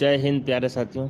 जय हिंद प्यारे साथियों।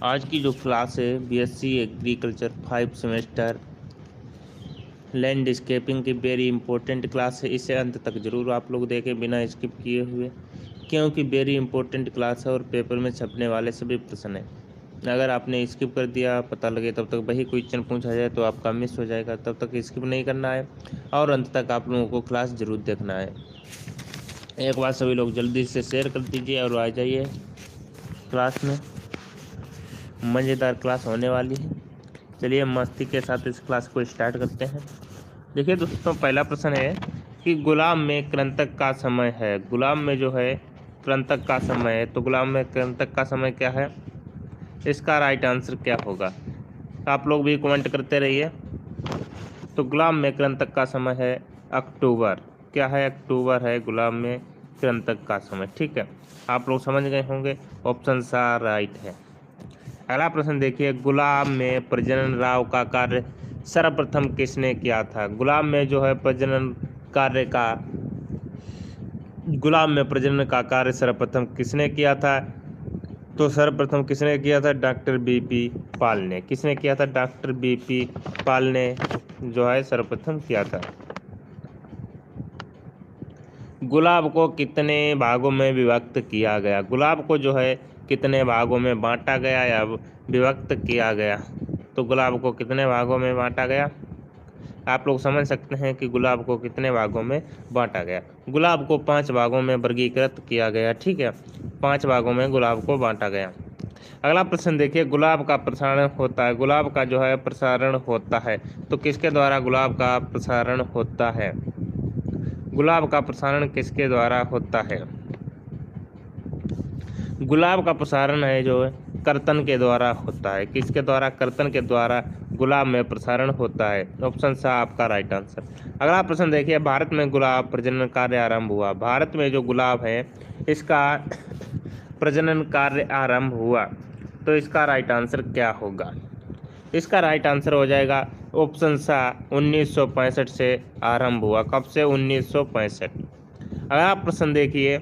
आज की जो क्लास है बीएससी एग्रीकल्चर 5 सेमेस्टर लैंडस्केपिंग की वेरी इंपॉर्टेंट क्लास है। इसे अंत तक जरूर आप लोग देखें बिना स्किप किए हुए, क्योंकि वेरी इंपॉर्टेंट क्लास है और पेपर में छपने वाले सभी प्रश्न हैं। अगर आपने स्किप कर दिया, पता लगे तब तक वही क्वेश्चन पूछा जाए तो आपका मिस हो जाएगा। तब तक स्किप नहीं करना है और अंत तक आप लोगों को क्लास जरूर देखना है। एक बार सभी लोग जल्दी से शेयर कर दीजिए और आ जाइए क्लास में। मज़ेदार क्लास होने वाली है। चलिए मस्ती के साथ इस क्लास को स्टार्ट करते हैं। देखिए दोस्तों, पहला प्रश्न है कि गुलाब में कृंतक का समय है। गुलाब में जो है कृंतक का समय है, तो गुलाब में कृंतक का समय क्या है, इसका राइट आंसर क्या होगा। आप लोग भी कमेंट करते रहिए। तो गुलाब में कृंतक का समय है अक्टूबर। क्या है, अक्टूबर है गुलाब में कृंतक का समय। ठीक है, आप लोग समझ गए होंगे, ऑप्शन सा राइट है। अगला प्रश्न देखिए, गुलाब में प्रजनन राव का कार्य सर्वप्रथम किसने किया था। गुलाब में जो है प्रजनन कार्य का गुलाब में प्रजनन का कार्य सर्वप्रथम किसने किया था, तो सर्वप्रथम किसने किया था, डॉक्टर बीपी पाल ने। किसने किया था, डॉक्टर बीपी पाल ने जो है सर्वप्रथम किया था। गुलाब को कितने भागों में विभक्त किया गया। गुलाब को जो है कितने भागों में बांटा गया या विभक्त किया गया, तो गुलाब को कितने भागों में बांटा गया। आप लोग समझ सकते हैं कि गुलाब को कितने भागों में बांटा गया। गुलाब को 5 भागों में वर्गीकृत किया गया। ठीक है, 5 भागों में गुलाब को बांटा गया। अगला प्रश्न देखिए, गुलाब का प्रसारण होता है। गुलाब का जो है प्रसारण होता है, तो किसके द्वारा गुलाब का प्रसारण होता है। गुलाब का प्रसारण किसके द्वारा होता है। गुलाब का प्रसारण है जो कर्तन के द्वारा होता है। किसके द्वारा, कर्तन के द्वारा गुलाब में प्रसारण होता है। ऑप्शन सा आपका राइट आंसर। अगला प्रश्न देखिए, भारत में गुलाब प्रजनन कार्य आरंभ हुआ। भारत में जो गुलाब है इसका प्रजनन कार्य आरंभ हुआ, तो इसका राइट आंसर क्या होगा। इसका राइट आंसर हो जाएगा ऑप्शन सा 1965 से आरंभ हुआ। कब से, 1965। अगला प्रश्न देखिए,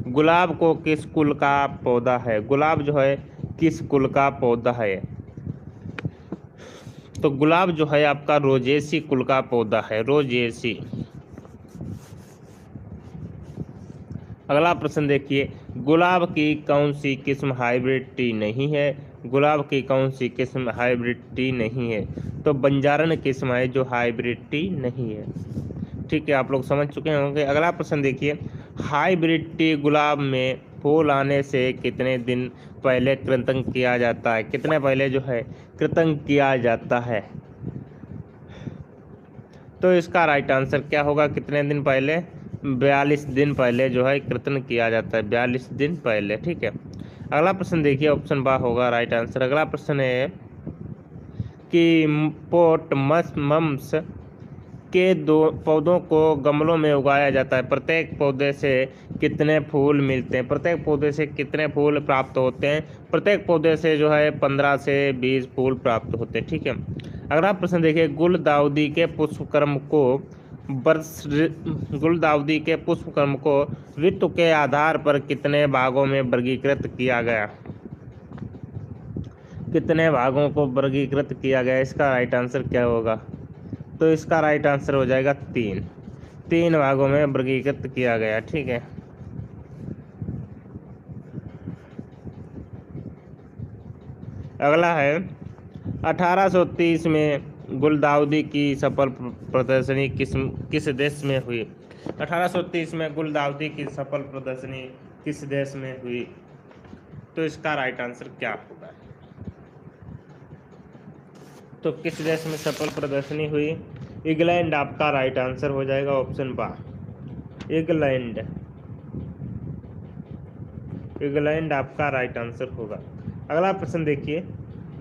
गुलाब को किस कुल का पौधा है। गुलाब जो है किस कुल का पौधा है, तो गुलाब जो है आपका रोजेसी कुल का पौधा है, रोजेसी। अगला प्रश्न देखिए, गुलाब की कौन सी किस्म हाइब्रिड टी नहीं है। गुलाब की कौन सी किस्म हाइब्रिड टी नहीं है, तो बंजारण किस्म है जो हाइब्रिड टी नहीं है। ठीक है, आप लोग समझ चुके होंगे। अगला प्रश्न देखिए, हाइब्रिड टी गुलाब में फूल आने से कितने दिन पहले कृंतक किया जाता है। कितने पहले जो है कृंतक किया जाता है, तो इसका राइट आंसर क्या होगा, कितने दिन पहले, 42 दिन पहले जो है कृंतक किया जाता है, 42 दिन पहले। ठीक है, अगला प्रश्न देखिए, ऑप्शन बा होगा राइट आंसर। अगला प्रश्न है कि पोटमस के दो पौधों को गमलों में उगाया जाता है। प्रत्येक पौधे से कितने फूल मिलते हैं, प्रत्येक पौधे से कितने फूल प्राप्त होते हैं। प्रत्येक पौधे से जो है 15 से 20 फूल प्राप्त होते हैं। ठीक है, अगला प्रश्न देखिए, गुलदाउदी के पुष्पक्रम को गुलदाउदी के पुष्पक्रम को ऋतु के आधार पर कितने भागों में वर्गीकृत किया गया। कितने भागों को वर्गीकृत किया गया, इसका राइट आंसर क्या होगा, तो इसका राइट आंसर हो जाएगा 3 भागों में वर्गीकृत किया गया। ठीक है, अगला है 1830 में गुलदाउदी की सफल प्रदर्शनी किस देश में हुई। 1830 में गुलदाउदी की सफल प्रदर्शनी किस देश में हुई, तो इसका राइट आंसर क्या होगा, तो किस देश में सफल प्रदर्शनी हुई। इंग्लैंड आपका राइट आंसर हो जाएगा, ऑप्शन बा इंग्लैंड। इंग्लैंड आपका राइट आंसर होगा। अगला प्रश्न देखिए,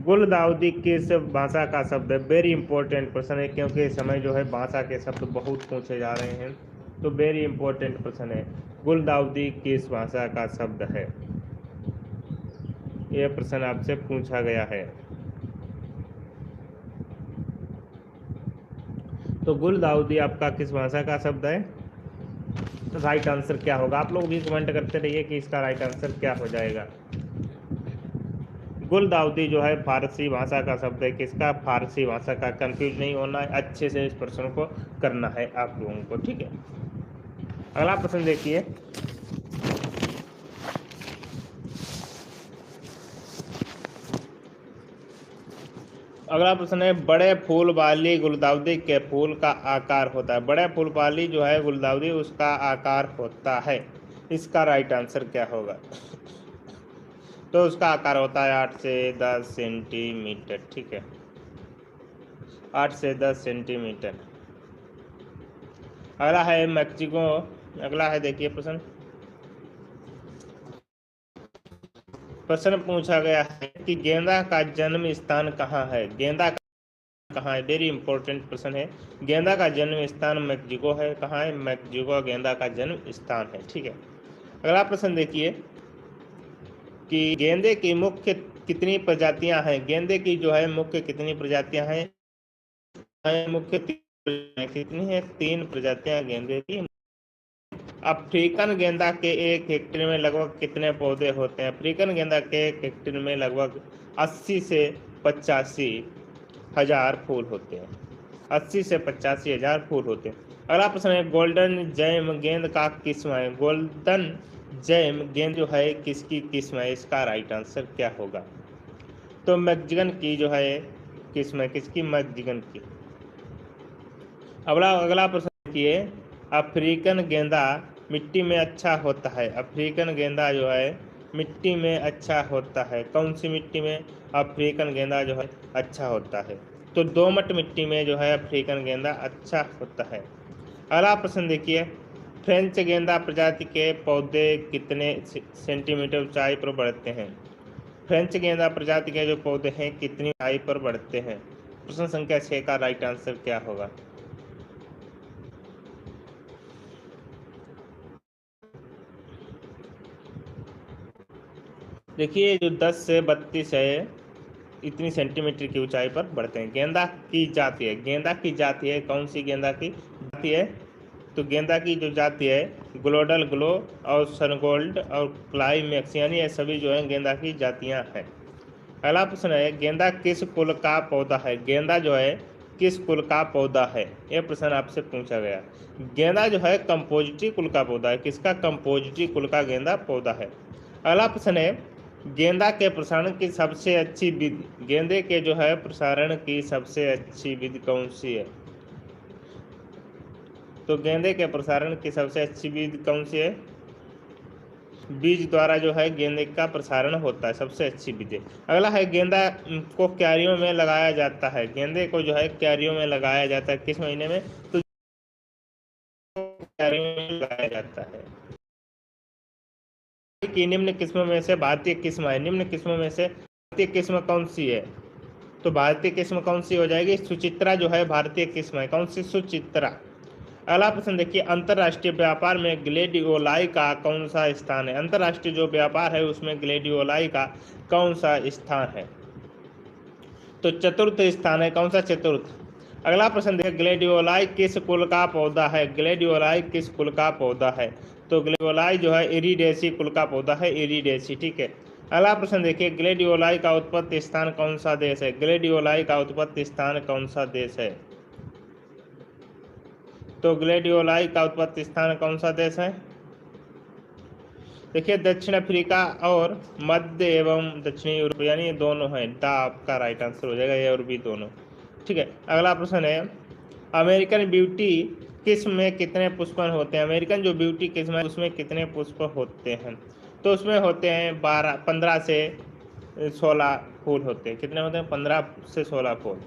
गुलदाउदी किस भाषा का शब्द है। वेरी इंपॉर्टेंट प्रश्न है, क्योंकि इस समय जो है भाषा के शब्द बहुत पूछे जा रहे हैं, तो वेरी इंपॉर्टेंट प्रश्न है। गुलदाउदी किस भाषा का शब्द है, यह प्रश्न आपसे पूछा गया है। तो गुलदाउदी आपका किस भाषा का शब्द है, राइट आंसर क्या होगा? आप लोग भी कमेंट करते रहिए कि इसका राइट आंसर क्या हो जाएगा। गुलदाउदी जो है फारसी भाषा का शब्द है, किसका? फारसी भाषा का। कंफ्यूज नहीं होना है, अच्छे से इस प्रश्न को करना है आप लोगों को, ठीक है। अगला प्रश्न देखिए, अगला प्रश्न है, बड़े फूल वाली गुलदाउदी के फूल का आकार होता है। बड़े फूल वाली जो है गुलदाउदी, उसका आकार होता है। इसका राइट आंसर क्या होगा? तो उसका आकार होता है 8 से 10 सेंटीमीटर, ठीक है, 8 से 10 सेंटीमीटर। अगला है मैक्सिको, अगला है देखिए प्रश्न, प्रश्न पूछा गया है कि गेंदा का जन्म स्थान कहाँ है? गेंदा कहाँ है? वेरी इंपॉर्टेंट प्रश्न है। गेंदा का जन्म स्थान मैक्सिको है। कहाँ है? मैक्सिको गेंदा का जन्म स्थान है, ठीक है। अगला प्रश्न देखिए कि गेंदे की मुख्य कितनी प्रजातियां हैं? गेंदे की जो है मुख्य कितनी प्रजातियां हैं? मुख्य कितनी है? 3 प्रजातियां गेंदे की। अफ्रीकन गेंदा के 1 हेक्टेयर में लगभग कितने पौधे होते हैं? अफ्रीकन गेंदा के 1 हेक्टेयर में लगभग 80 से 85 हजार फूल होते हैं। 80 से 85 हजार फूल होते हैं। अगला प्रश्न है, गोल्डन जैम गेंद का किस्म है? गोल्डन जैम गेंद जो है किसकी किस्म है? इसका राइट आंसर क्या होगा? तो मैक्सिकन की जो है किस्म है, किसकी? मैक्सिकन की। अगला प्रश्न देखिए, अफ्रीकन गेंदा मिट्टी में अच्छा होता है। अफ्रीकन गेंदा जो है मिट्टी में अच्छा होता है। कौन सी मिट्टी में अफ्रीकन गेंदा जो है अच्छा होता है? तो दोमट मिट्टी में जो है अफ्रीकन गेंदा अच्छा होता है। अगला प्रश्न देखिए, फ्रेंच गेंदा प्रजाति के पौधे कितने सेंटीमीटर ऊंचाई पर बढ़ते हैं? फ्रेंच गेंदा प्रजाति के जो पौधे हैं कितनी ऊंचाई पर बढ़ते हैं? प्रश्न संख्या 6 का राइट आंसर क्या होगा? देखिए, जो 10 से 32 है, इतनी सेंटीमीटर की ऊंचाई पर बढ़ते हैं। गेंदा की जाति है, गेंदा की जाति है, कौन सी गेंदा की जाति है? तो गेंदा की जो जाति है ग्लोडल ग्लो और सनगोल्ड और क्लाइमैक्स, यानी ये सभी जो है गेंदा की जातियां हैं। अगला प्रश्न है, गेंदा किस कुल का पौधा है? गेंदा जो है किस कुल का पौधा है? यह प्रश्न आपसे पूछा गया। गेंदा जो है कंपोजिटी कुल का पौधा है। किसका? कंपोजिटी कुल का गेंदा पौधा है। अगला प्रश्न है, गेंदा के प्रसारण की सबसे अच्छी विधि, गेंदे के जो है प्रसारण की सबसे अच्छी विधि कौन सी है? तो गेंदे के प्रसारण की सबसे अच्छी विधि कौन सी है? बीज द्वारा जो है गेंदे का प्रसारण होता है, सबसे अच्छी विधि। अगला है, गेंदा को क्यारियों में लगाया जाता है। गेंदे को जो है क्यारियों में लगाया जाता है, किस महीने में? तो क्यारियों में लगाया जाता है। कि निम्न किस्मों में से भारतीय किस्म है, निम्न किस्मों में से भारतीय किस्म कौन सी है? तो भारतीय किस्म कौन सी हो जाएगी? सुचित्रा जो है भारतीय किस्म है। कौन सी? सुचित्रा। अगला प्रश्न देखिए, अंतर्राष्ट्रीय व्यापार में ग्लेडियोलाई का कौन सा स्थान है? अंतर्राष्ट्रीय जो व्यापार है उसमें ग्लेडियोलाई का कौन सा स्थान है? तो चतुर्थ स्थान है। कौन सा? चतुर्थ। अगला प्रश्न देखिए, ग्लेडियोलाई किस कुल का पौधा है? ग्लेडियोलाई किस कुल का पौधा है? तो ग्लेडियोलाई जो है इरिडेसी कुल का पौधा है, इरिडेसी, ठीक है। अगला प्रश्न देखिए, ग्लेडियोलाई का उत्पत्ति स्थान कौन सा देश है? ग्लेडियोलाई का उत्पत्ति स्थान कौन सा देश है? तो ग्लेडियोलाई का उत्पत्ति स्थान कौन सा देश है? देखिए, दक्षिण अफ्रीका और मध्य एवं दक्षिणी यूरोप, यानी ये दोनों हैं। दा आपका राइट आंसर हो जाएगा, ये और भी दोनों, ठीक है। अगला प्रश्न है, अमेरिकन ब्यूटी किस्म में कितने पुष्पन होते हैं? अमेरिकन जो ब्यूटी किस्म है उसमें कितने पुष्प होते हैं? तो उसमें होते हैं 15 से 16 फूल होते हैं। कितने होते हैं? 15 से 16 फूल।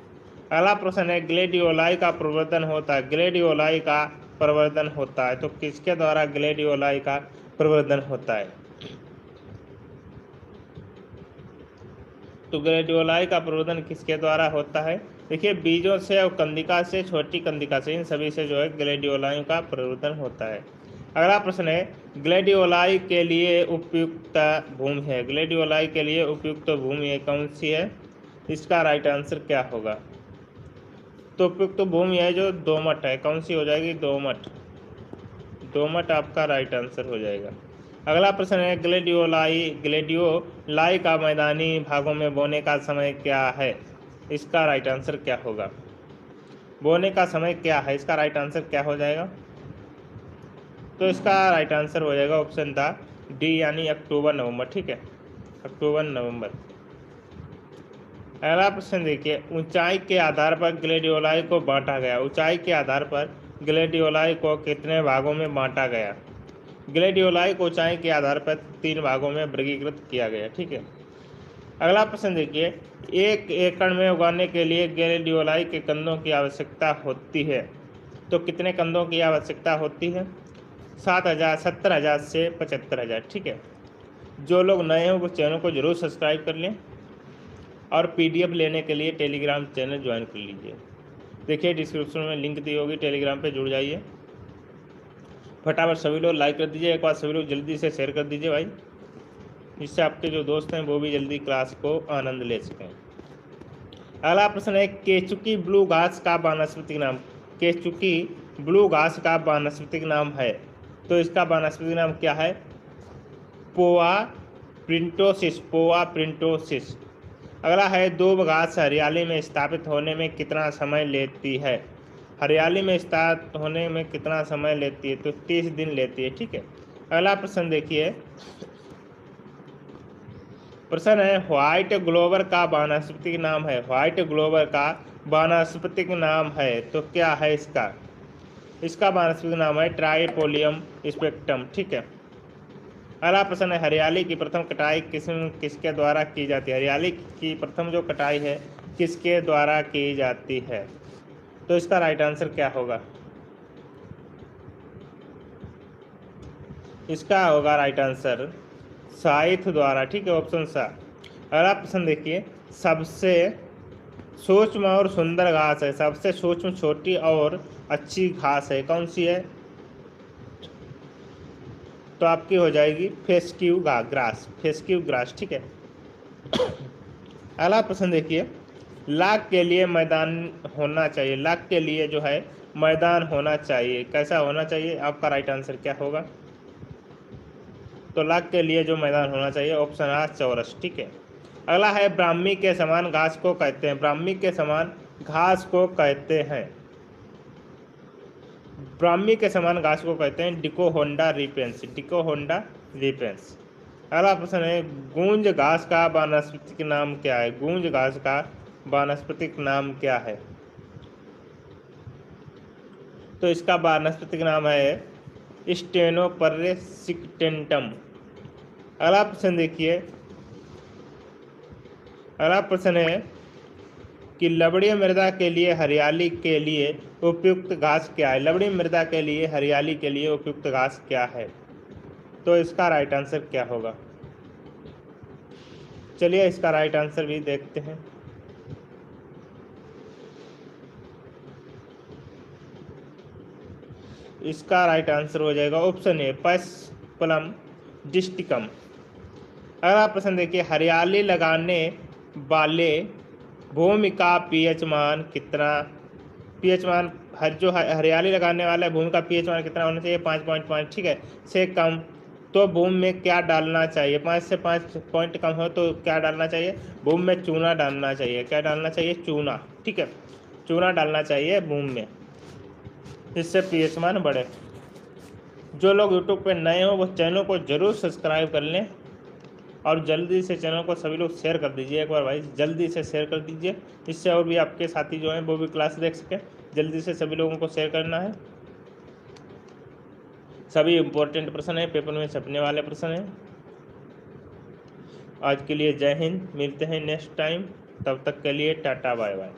अगला प्रश्न है, ग्लेडियोलाई का प्रवर्धन होता है। ग्लेडियोलाई का प्रवर्धन होता है, तो किसके द्वारा ग्लेडियोलाई का प्रवर्धन होता है? तो ग्लेडियोलाई का प्रवर्धन किसके द्वारा होता है? देखिए, बीजों से और कंदिका से, छोटी कंदिका से, इन सभी से जो है ग्लेडियोलाई का प्रवर्धन होता है। अगला प्रश्न है, ग्लेडियोलाई के लिए उपयुक्त भूमि है। ग्लेडियोलाई के लिए उपयुक्त भूमि कौन सी है? इसका राइट आंसर क्या होगा? तो उपयुक्त भूमि है जो दोमट है। कौन सी हो जाएगी? दोमट। दोमट आपका राइट आंसर हो जाएगा। अगला प्रश्न है, ग्लेडियोलाई का मैदानी भागों में बोने का समय क्या है? इसका राइट आंसर क्या होगा? बोने का समय क्या है, इसका राइट आंसर क्या हो जाएगा? तो इसका राइट आंसर हो जाएगा ऑप्शन था डी, यानी अक्टूबर नवंबर। ठीक है, अक्टूबर नवंबर। अगला प्रश्न देखिए, ऊंचाई के आधार पर ग्लेडियोलाई को बांटा गया। ऊंचाई के आधार पर ग्लेडियोलाई को कितने भागों में बांटा गया? ग्लेडियोलाई को ऊंचाई के आधार पर 3 भागों में वर्गीकृत किया गया। ठीक है। अगला प्रश्न देखिए, 1 एकड़ में उगाने के लिए ग्लेडियोलाई के कंदों की आवश्यकता होती है। तो कितने कंदों की आवश्यकता होती है? 7,000, 70,000 से 75,000। ठीक है। जो लोग नए हैं वो चैनल को जरूर सब्सक्राइब कर लें और पीडीएफ लेने के लिए टेलीग्राम चैनल ज्वाइन कर लीजिए। देखिए डिस्क्रिप्शन में लिंक दी होगी, टेलीग्राम पे जुड़ जाइए। फटाफट सभी लोग लाइक कर दीजिए, एक बार सभी लोग जल्दी से शेयर कर दीजिए भाई, जिससे आपके जो दोस्त हैं वो भी जल्दी क्लास को आनंद ले सकें। अगला प्रश्न है, केचुकी ब्लू घास का वानस्पतिक नाम। केचुकी ब्लू घास का वानस्पतिक नाम है, तो इसका वानस्पतिक नाम क्या है? पोआ प्रिंटोसिस, पोआ प्रिंटोसिस। अगला है, दूब घास हरियाली में स्थापित होने में कितना समय लेती है? हरियाली में स्थापित होने में कितना समय लेती है? तो 30 दिन लेती है। ठीक है। अगला प्रश्न देखिए, प्रश्न है, व्हाइट ग्लोवर का वानस्पतिक नाम है। व्हाइट ग्लोवर का वानस्पतिक नाम है, तो क्या है इसका? इसका वानस्पतिक नाम है ट्राइपोलियम स्पेक्ट्रम। ठीक है। अगला प्रश्न है, हरियाली की प्रथम कटाई किसके द्वारा की जाती है? हरियाली की प्रथम जो कटाई है किसके द्वारा की जाती है? तो इसका राइट आंसर क्या होगा? इसका होगा राइट आंसर साइथ द्वारा। ठीक है, ऑप्शन सा। अगला प्रश्न देखिए, सबसे सूक्ष्म और सुंदर घास है। सबसे सूक्ष्म, छोटी और अच्छी घास है, कौन सी है? तो आपकी हो जाएगी फेस्क्यू ग्रास, फेस्क्यू ग्रास। ठीक है। अगला प्रश्न देखिए, लाख के लिए मैदान होना चाहिए। लाख के लिए जो है मैदान होना चाहिए, कैसा होना चाहिए? आपका राइट आंसर क्या होगा? तो लाख के लिए जो मैदान होना चाहिए, ऑप्शन आ चौरस। ठीक है। अगला है, ब्राह्मी के समान घास को कहते हैं। ब्राह्मी के समान घास को कहते हैं, ब्राह्मी के समान घास को कहते हैं डिकोहोंडा रिपेंस, डिकोहोंडा रिपेंस। अगला प्रश्न है, गूंज घास का वानस्पतिक नाम क्या है? गूंज घास का वानस्पतिक नाम क्या है? तो इसका वानस्पतिक नाम है स्टेनोपरेसिक्टेंटम। अगला प्रश्न देखिए, अगला प्रश्न है कि लवणीय मृदा के लिए हरियाली के लिए उपयुक्त घास क्या है? लवणीय मृदा के लिए हरियाली के लिए उपयुक्त घास क्या है? तो इसका राइट आंसर क्या होगा? चलिए इसका राइट आंसर भी देखते हैं। इसका राइट आंसर हो जाएगा ऑप्शन ए, पैस्पलम डिस्टिकम। अगला प्रश्न देखिए, हरियाली लगाने वाले भूमि का पीएच मान कितना? पीएच मान जो हरियाली लगाने वाला भूमि का पीएच मान कितना होना चाहिए? 5.5। ठीक है, से कम। तो भूमि में क्या डालना चाहिए? 5 से 5 पॉइंट कम हो तो क्या डालना चाहिए? भूमि में चूना डालना चाहिए। क्या डालना चाहिए? चूना। ठीक है, चूना डालना चाहिए भूमि में, जिससे पीएच मान बढ़े। जो लोग यूट्यूब पे नए हो वो चैनल को जरूर सब्सक्राइब कर लें और जल्दी से चैनल को सभी लोग शेयर कर दीजिए। एक बार भाई जल्दी से शेयर कर दीजिए, इससे और भी आपके साथी जो हैं वो भी क्लास देख सकें। जल्दी से सभी लोगों को शेयर करना है। सभी इम्पोर्टेंट प्रश्न हैं, पेपर में छपने वाले प्रश्न हैं। आज के लिए जय हिंद, मिलते हैं नेक्स्ट टाइम, तब तक के लिए टाटा बाय बाय।